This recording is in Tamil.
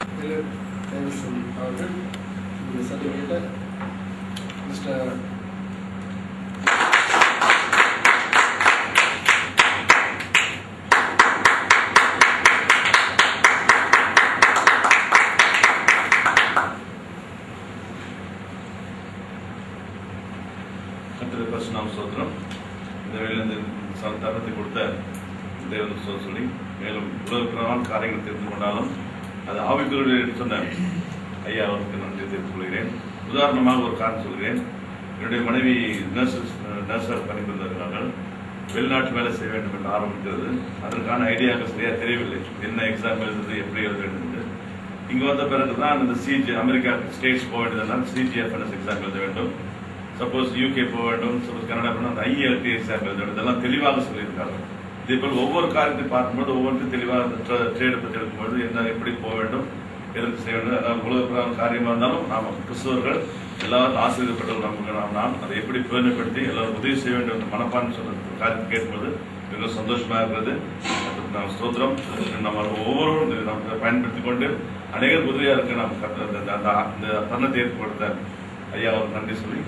அவர்கள் இந்த சர்டிஃபிகேட்டை மிஸ்டர் நாம் சோத்திரம் இந்த வேலையிலிருந்து தரத்தை கொடுத்த தேவன் சொல்லி மேலும் உலகப்பிரமான காரியங்கள் தெரிந்து கொண்டாலும் அது ஆவிக்குரிய சொன்ன ஐயா அவருக்கு நன்றி தெரிவித்துக் கொள்கிறேன். உதாரணமாக ஒரு காரணம் சொல்கிறேன். என்னுடைய மனைவி நர்ஸாக பணிபுரிந்தார்கள். வெளிநாட்டு வேலை செய்ய வேண்டும் என்று ஆரம்பிக்கிறது. அதற்கான ஐடியாக்கள் சரியா தெரியவில்லை. என்ன எக்ஸாம் எழுதுறது, எப்படி எழுத வேண்டும் என்று. இங்கே வந்த பிறகுதான் இந்த சிஜி அமெரிக்கா ஸ்டேட்ஸ் போக வேண்டியதுனால் சிஜிஎஃப்என்எஸ் எக்ஸாம் எழுத வேண்டும். சப்போஸ் யூகே போக வேண்டும், சப்போஸ் கனடா போனால் அந்த ஐஎல்டி எக்ஸாம் எழுத வேண்டும். இதெல்லாம் தெளிவாக சொல்லியிருக்காங்க. இதேபோல் ஒவ்வொரு காரியத்தை பார்க்கும்போது ஒவ்வொன்றும் தெளிவாக ட்ரேடை பற்றி எடுக்கும்போது என்ன எப்படி போக வேண்டும், எதற்கு செய்ய வேண்டும். அதாவது உலகப்பிரகாரம் காரியமாக இருந்தாலும் நாம் கிறிஸ்தவர்கள் எல்லாரும் ஆசீர்வதிக்கப்பட்டவர்கள் நமக்கு நாம் அதை எப்படி பேணுப்படுத்தி எல்லாரும் உதவி செய்ய வேண்டும் என்ற மனப்பான்மை சொல்ற காரியத்தை கேட்கும்போது மிகவும் சந்தோஷமாக இருக்கிறது. நாம் ஸ்தோத்திரம். நம்ம ஒவ்வொருவரும் நம்ம பயன்படுத்திக் கொண்டு அநேகர் உதவியாக இருக்க நாம் அந்த தருணத்தை ஏற்படுத்த ஐயா அவர் நன்றி சொல்லி